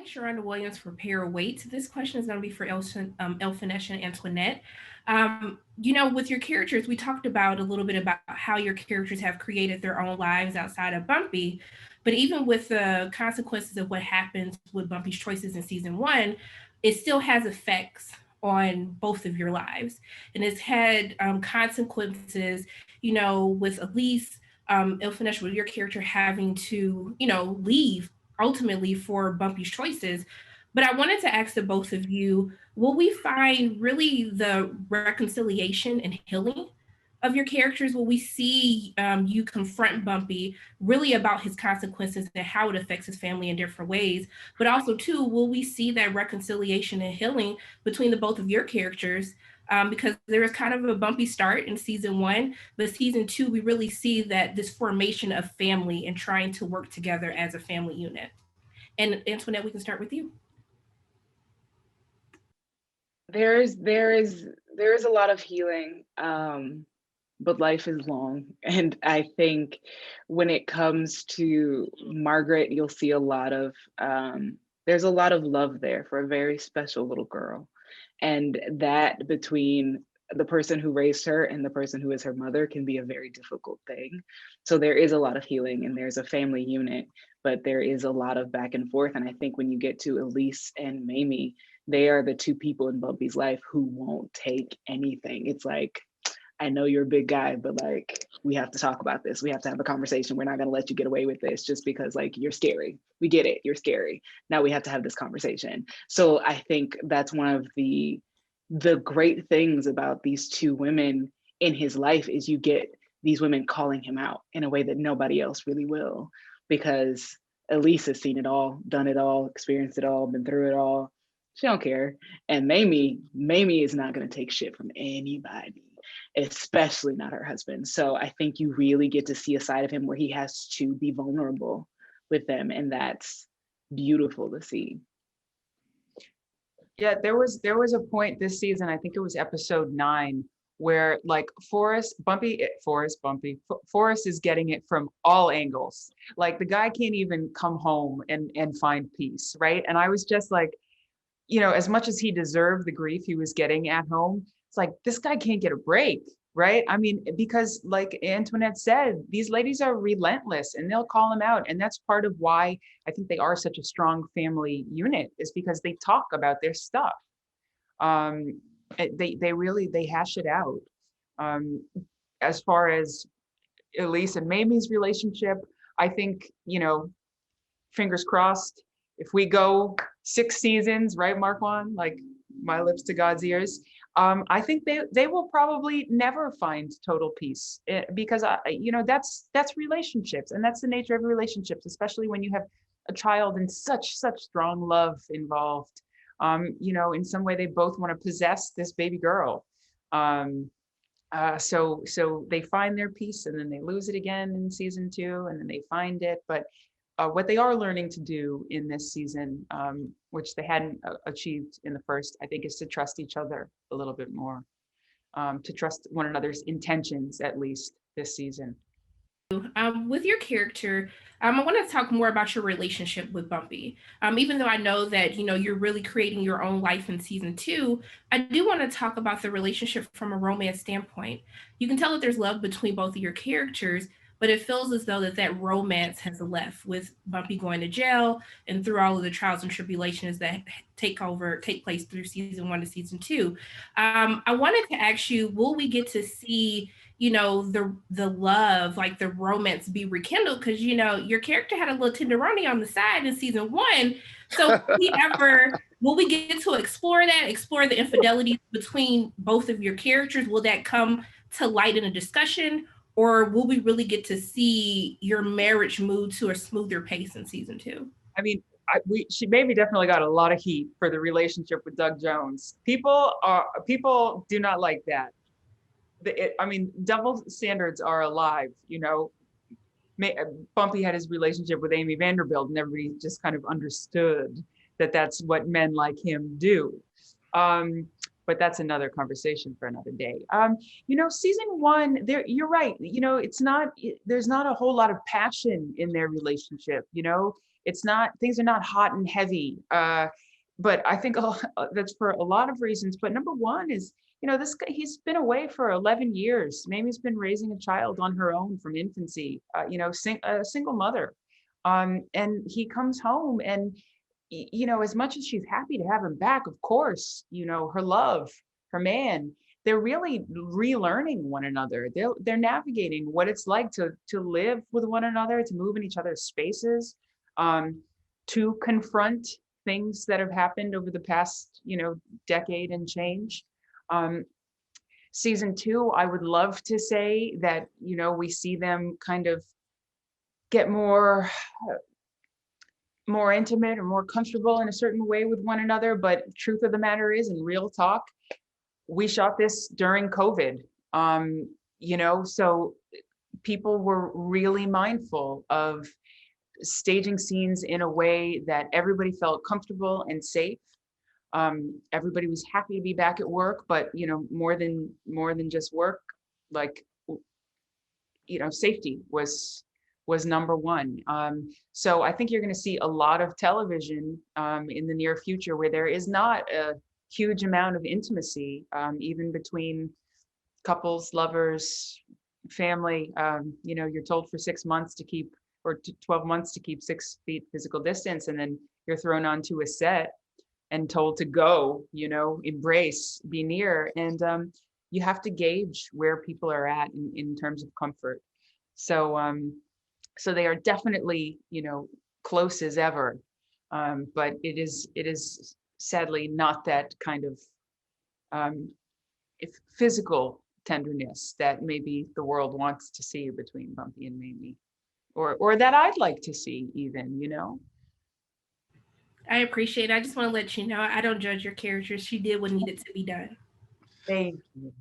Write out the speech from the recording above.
Sharonda Williams for Pair Weight. This question is going to be for Ilfenesh and Antoinette. With your characters, we talked about a little bit about how your characters have created their own lives outside of Bumpy. But even with the consequences of what happens with Bumpy's choices in season one, it still has effects on both of your lives. And it's had consequences, with Elise, Ilfenesh, with your character having to, leave ultimately for Bumpy's choices. But I wanted to ask the both of you, will we find really the reconciliation and healing of your characters? Will we see you confront Bumpy really about his consequences and how it affects his family in different ways? But also, too, will we see that reconciliation and healing between the both of your characters? Because there was kind of a bumpy start in season one, but season two, we really see that this formation of family and trying to work together as a family unit. And Antoinette, we can start with you. There is a lot of healing, but life is long. And I think when it comes to Margaret, you'll see there's a lot of love there for a very special little girl. And that between the person who raised her and the person who is her mother can be a very difficult thing. So there is a lot of healing and there's a family unit, but there is a lot of back and forth. And I think when you get to Elise and Mamie, they are the two people in Bumpy's life who won't take anything. It's like, I know you're a big guy, but like, we have to talk about this. We have to have a conversation. We're not going to let you get away with this just because like you're scary. We get it. You're scary. Now we have to have this conversation. So I think that's one of the great things about these two women in his life is you get these women calling him out in a way that nobody else really will, because Elise has seen it all, done it all, experienced it all, been through it all. She don't care. And Mamie is not going to take shit from anybody, especially not her husband. So I think you really get to see a side of him where he has to be vulnerable with them. And that's beautiful to see. Yeah, there was a point this season, I think it was episode 9, where like Forrest is getting it from all angles. Like the guy can't even come home and find peace, right? And I was just like, as much as he deserved the grief he was getting at home, it's like, this guy can't get a break, right? I mean, because like Antoinette said, these ladies are relentless and they'll call him out. And that's part of why I think they are such a strong family unit, is because they talk about their stuff. They hash it out. As far as Elise and Mamie's relationship, I think, fingers crossed, if we go 6 seasons, right, Marquand, like my lips to God's ears, I think they will probably never find total peace, because that's relationships, and that's the nature of relationships, especially when you have a child and such strong love involved. In some way they both want to possess this baby girl. So they find their peace and then they lose it again in season 2, and then they find it. But what they are learning to do in this season, which they hadn't achieved in the first, I think, is to trust each other a little bit more, to trust one another's intentions, at least this season. With your character, I want to talk more about your relationship with Bumpy. Even though I know that, you're really creating your own life in season 2, I do want to talk about the relationship from a romance standpoint. You can tell that there's love between both of your characters, but it feels as though that romance has left with Bumpy going to jail and through all of the trials and tribulations that take place through season 1 to season 2. I wanted to ask you, will we get to see, the love, like the romance be rekindled? Because, your character had a little tenderoni on the side in season 1. So will we get to explore the infidelity between both of your characters? Will that come to light in a discussion? Or will we really get to see your marriage move to a smoother pace in season 2? I mean, she maybe definitely got a lot of heat for the relationship with Doug Jones. People do not like that. Double standards are alive. Bumpy had his relationship with Amy Vanderbilt, and everybody just kind of understood that that's what men like him do. But that's another conversation for another day. Season 1, you're right. There's not a whole lot of passion in their relationship. It's not, things are not hot and heavy. But I think that's for a lot of reasons. But number one is, you know, this guy, he's been away for 11 years. Mamie's been raising a child on her own from infancy, you know, a single mother. And he comes home and, you know, as much as she's happy to have him back, of course, you know, her love, her man, they're really relearning one another. They're navigating what it's like to live with one another, to move in each other's spaces, to confront things that have happened over the past, you know, decade and change. Season 2, I would love to say that, you know, we see them kind of get more intimate or more comfortable in a certain way with one another. But truth of the matter is, in real talk, we shot this during COVID, you know, so people were really mindful of staging scenes in a way that everybody felt comfortable and safe. Everybody was happy to be back at work, but, you know, more than just work, like, you know, safety was number one. So I think you're going to see a lot of television in the near future where there is not a huge amount of intimacy, even between couples, lovers, family. You know, you're told for 6 months to keep, or 12 months to keep 6 feet physical distance, and then you're thrown onto a set and told to go, you know, embrace, be near, and you have to gauge where people are at in terms of comfort. So so they are definitely, you know, close as ever, but it is sadly not that kind of if physical tenderness that maybe the world wants to see between Bumpy and Mamie, or that I'd like to see even, you know. I appreciate it. I just want to let you know I don't judge your characters. She did what needed to be done. Thank you.